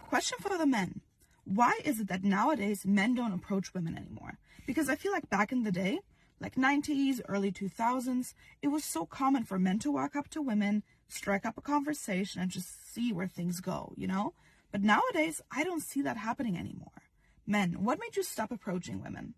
Question for the men. Why is it that nowadays men don't approach women anymore? Because I feel like back in the day, like 90s, early 2000s, it was so common for men to walk up to women, strike up a conversation, and just see where things go, you know? But nowadays, I don't see that happening anymore. Men, what made you stop approaching women?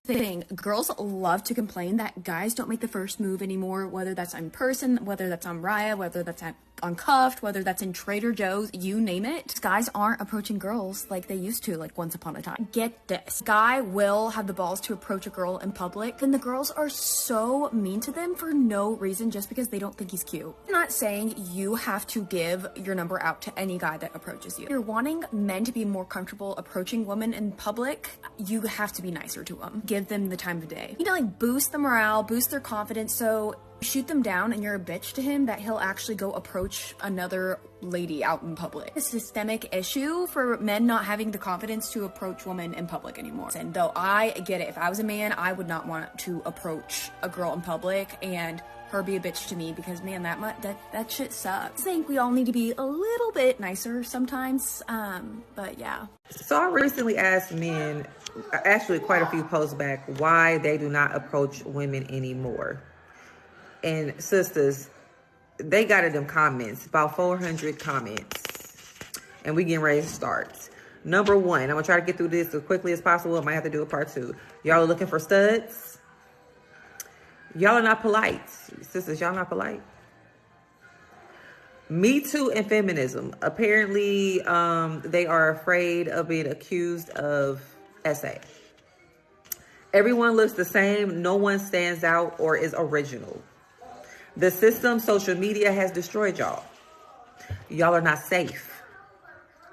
Thing. Girls love to complain that guys don't make the first move anymore, whether that's in person, whether that's on Raya, whether that's on Cuffed, whether that's in Trader Joe's, you name it. Guys aren't approaching girls like they used to, like once upon a time. Get this. Guy will have the balls to approach a girl in public, then the girls are so mean to them for no reason, just because they don't think he's cute. I'm not saying you have to give your number out to any guy that approaches you. If you're wanting men to be more comfortable approaching women in public, you have to be nicer to them. Give them the time of day. You know, like boost the morale, boost their confidence, so shoot them down and you're a bitch to him that he'll actually go approach another lady out in public. A systemic issue for men not having the confidence to approach women in public anymore. And though I get it, if I was a man, I would not want to approach a girl in public and her be a bitch to me, because man, that shit sucks. I think we all need to be a little bit nicer sometimes, but yeah. So I recently asked men, actually quite a few posts back, why they do not approach women anymore. And sisters, they got in them comments, about 400 comments, and we getting ready to start. Number one, I'm gonna try to get through this as quickly as possible. I might have to do a part two. Y'all are looking for studs. Y'all are not polite. Sisters, y'all not polite. Me Too and feminism. Apparently, they are afraid of being accused of SA. Everyone looks the same. No one stands out or is original. The system, social media, has destroyed y'all. Y'all are not safe.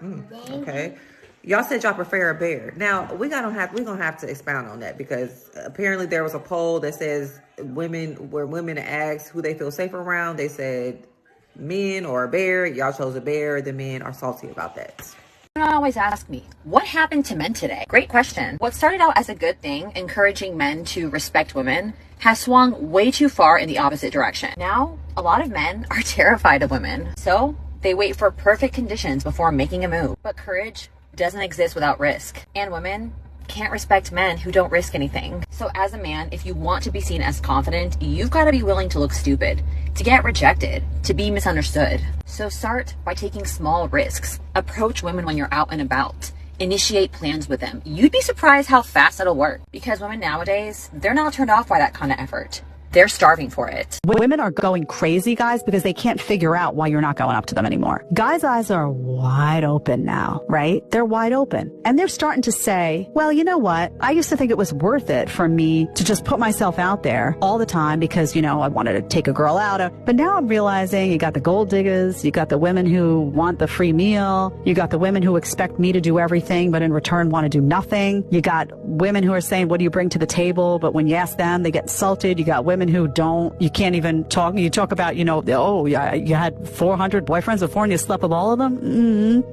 Okay. Y'all said y'all prefer a bear. Now, we're gonna have to expound on that, because apparently there was a poll that says women asked who they feel safe around, they said men or a bear. Y'all chose a bear. The men are salty about that. Always ask me, what happened to men today? Great question. What started out as a good thing, encouraging men to respect women, has swung way too far in the opposite direction. Now, a lot of men are terrified of women, so they wait for perfect conditions before making a move. But courage doesn't exist without risk, and women can't respect men who don't risk anything. So as a man, if you want to be seen as confident, you've got to be willing to look stupid, to get rejected, to be misunderstood. So start by taking small risks. Approach women when you're out and about. Initiate plans with them. You'd be surprised how fast it'll work, because women nowadays, they're not turned off by that kind of effort. They're starving for it. Women are going crazy, guys, because they can't figure out why you're not going up to them anymore. Guys' eyes are wide open now, right? They're wide open. And they're starting to say, well, you know what? I used to think it was worth it for me to just put myself out there all the time because, you know, I wanted to take a girl out. But now I'm realizing you got the gold diggers, you got the women who want the free meal, you got the women who expect me to do everything, but in return want to do nothing. You got women who are saying, what do you bring to the table? But when you ask them, they get insulted. You got women who don't, you can't even talk. You talk about, you know, oh, yeah, you had 400 boyfriends before and you slept with all of them.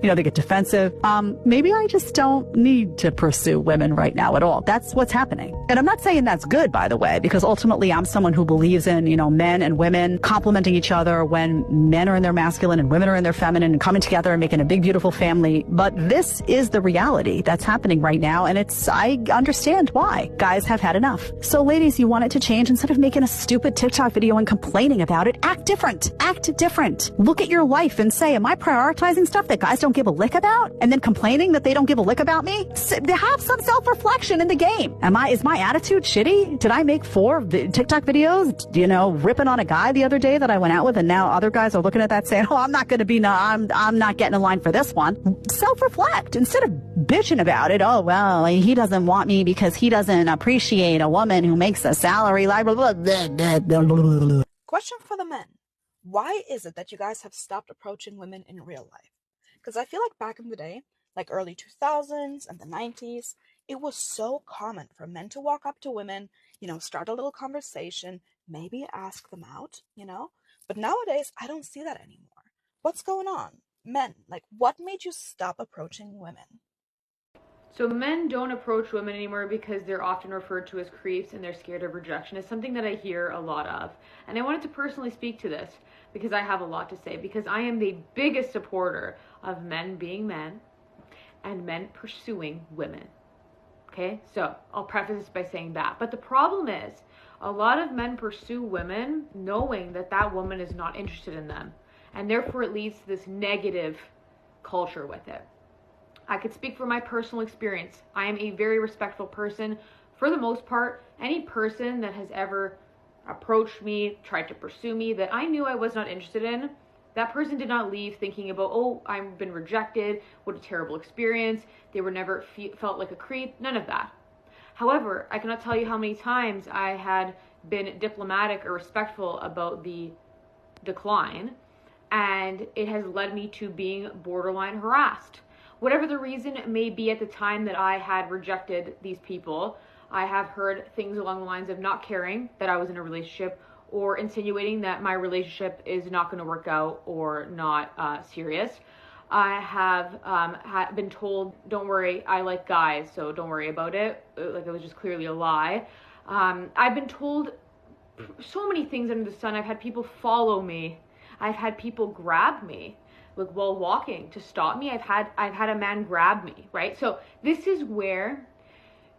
You know, they get defensive. Maybe I just don't need to pursue women right now at all. That's what's happening. And I'm not saying that's good, by the way, because ultimately I'm someone who believes in, you know, men and women complementing each other when men are in their masculine and women are in their feminine and coming together and making a big, beautiful family. But this is the reality that's happening right now. And I understand why. Guys have had enough. So ladies, you want it to change. Instead of making a stupid TikTok video and complaining about it, act different. Act different. Look at your life and say, am I prioritizing stuff that guys don't give a lick about? And then complaining that they don't give a lick about me? Have some self-reflection in the game. Is my attitude shitty? Did I make 4 TikTok videos, you know, ripping on a guy the other day that I went out with, and now other guys are looking at that saying, oh, I'm not going to be, I'm not getting in line for this one. Self-reflect instead of bitching about it. Oh, well, he doesn't want me because he doesn't appreciate a woman who makes a salary like blah, blah, blah. Question for the men. Why is it that you guys have stopped approaching women in real life? Because I feel like back in the day, like early 2000s and the 90s, it was so common for men to walk up to women, you know, start a little conversation, maybe ask them out, you know? But nowadays, I don't see that anymore. What's going on? Men, like, what made you stop approaching women? So men don't approach women anymore because they're often referred to as creeps and they're scared of rejection. It's something that I hear a lot of. And I wanted to personally speak to this because I have a lot to say, because I am the biggest supporter of men being men and men pursuing women. Okay, so I'll preface this by saying that. But the problem is, a lot of men pursue women knowing that that woman is not interested in them. And therefore it leads to this negative culture with it. I could speak from my personal experience. I am a very respectful person. For the most part, any person that has ever approached me, tried to pursue me, that I knew I was not interested in, that person did not leave thinking about, oh, I've been rejected, what a terrible experience, they were never felt like a creep, none of that. However, I cannot tell you how many times I had been diplomatic or respectful about the decline, and it has led me to being borderline harassed. Whatever the reason it may be at the time that I had rejected these people, I have heard things along the lines of not caring that I was in a relationship, or insinuating that my relationship is not going to work out or not serious. I have been told, don't worry, I like guys, so don't worry about it. Like, it was just clearly a lie. I've been told so many things under the sun. I've had people follow me. I've had people grab me, like, while walking to stop me. I've had a man grab me, right? So this is where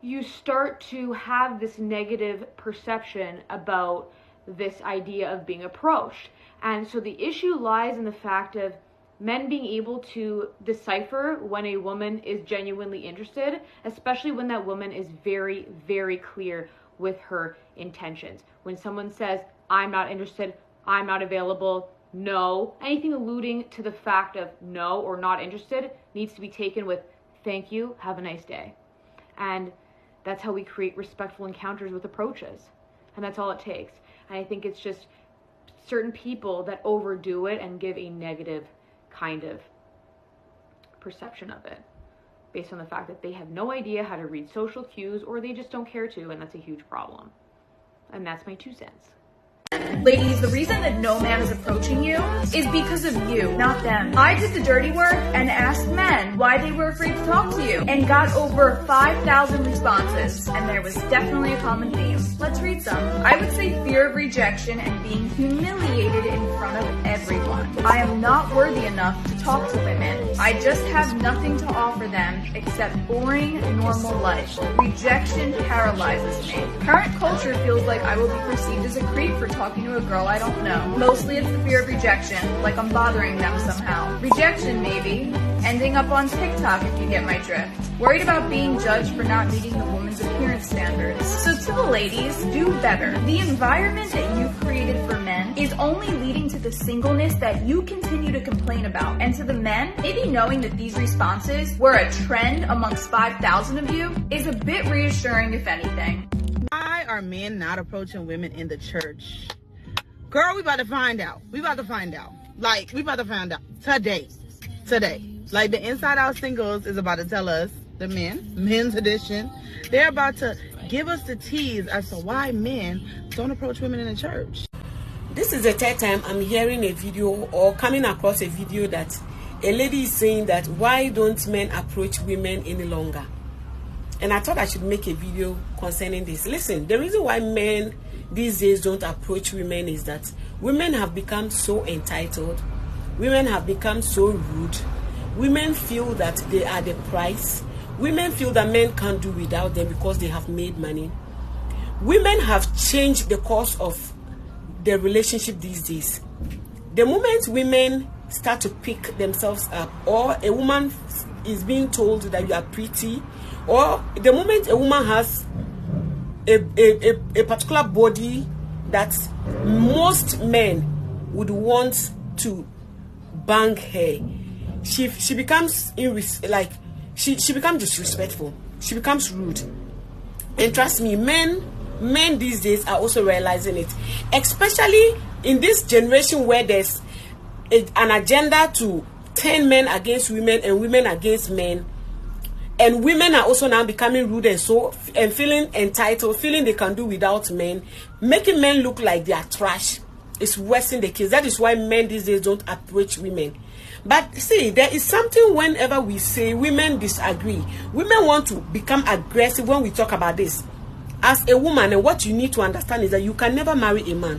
you start to have this negative perception about this idea of being approached. And so the issue lies in the fact of men being able to decipher when a woman is genuinely interested, especially when that woman is very, very clear with her intentions. When someone says, I'm not interested, I'm not available, no, anything alluding to the fact of no or not interested needs to be taken with thank you, have a nice day. And that's how we create respectful encounters with approaches. And that's all it takes. And I think it's just certain people that overdo it and give a negative kind of perception of it based on the fact that they have no idea how to read social cues, or they just don't care to, and that's a huge problem. And that's my 2 cents. Ladies, the reason that no man is approaching you is because of you, not them. I did the dirty work and asked men why they were afraid to talk to you, and got over 5,000 responses, and there was definitely a common theme. Let's read some. I would say fear of rejection and being humiliated in front of everyone. I am not worthy enough to talk to women. I just have nothing to offer them except boring, normal life. Rejection paralyzes me. Current culture feels like I will be perceived as a creep for talking to a girl I don't know. Mostly it's the fear of rejection, like I'm bothering them somehow. Rejection, maybe. Ending up on TikTok, if you get my drift. Worried about being judged for not meeting the woman's appearance standards. So to the ladies, do better. The environment that you've created for men is only leading to the singleness that you continue to complain about. And to the men, maybe knowing that these responses were a trend amongst 5,000 of you is a bit reassuring, if anything. Why are men not approaching women in the church? Girl, we about to find out. We about to find out. Like, we about to find out today. Like, the Inside Out Singles is about to tell us, the men's edition, they're about to give us the tease as to why men don't approach women in the church. This is the 3rd time I'm hearing a video or coming across a video that a lady is saying that why don't men approach women any longer? And I thought I should make a video concerning this. Listen, the reason why men these days don't approach women is that women have become so entitled. Women have become so rude. Women feel that they are the price. Women feel that men can't do without them because they have made money. Women have changed the course of their relationship these days. The moment women start to pick themselves up, or a woman is being told that you are pretty, or the moment a woman has a particular body that most men would want to bang her, she becomes she becomes disrespectful. She becomes rude. And trust me, men these days are also realizing it, especially in this generation where there's an agenda to turn men against women and women against men. And women are also now becoming rude and feeling entitled, feeling they can do without men, making men look like they are trash. It's worse in the case. That is why men these days don't approach women. But see, there is something whenever we say women disagree. Women want to become aggressive when we talk about this. As a woman, and what you need to understand is that you can never marry a man.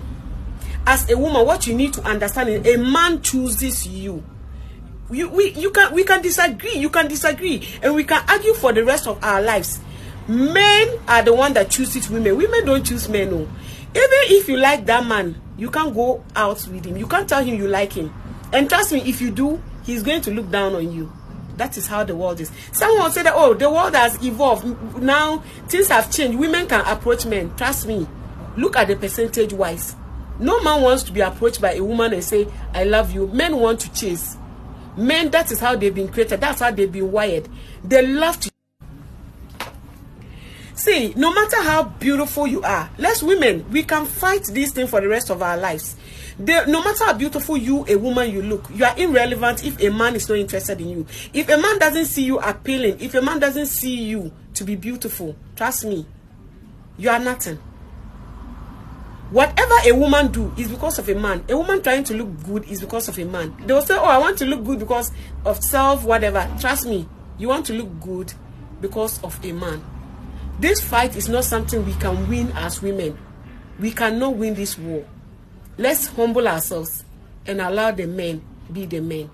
As a woman, what you need to understand is a man chooses you. We can disagree. You can disagree, and we can argue for the rest of our lives. Men are the one that chooses women. Women don't choose men. No. Even if you like that man, you can't go out with him. You can't tell him you like him. And trust me, if you do, he's going to look down on you. That is how the world is. Someone said that, oh, the world has evolved. Now, things have changed. Women can approach men. Trust me. Look at the percentage wise. No man wants to be approached by a woman and say, I love you. Men want to chase. Men, that is how they've been created. That's how they've been wired. They love to. See, no matter how beautiful you are, let's women, we can fight this thing for the rest of our lives. No matter how beautiful a woman you look, you are irrelevant if a man is not interested in you. If a man doesn't see you appealing, if a man doesn't see you to be beautiful, trust me, you are nothing. Whatever a woman do is because of a man. A woman trying to look good is because of a man. They will say, oh, I want to look good because of self, whatever. Trust me, you want to look good because of a man. This fight is not something we can win as women. We cannot win this war. Let's humble ourselves and allow the men be the men.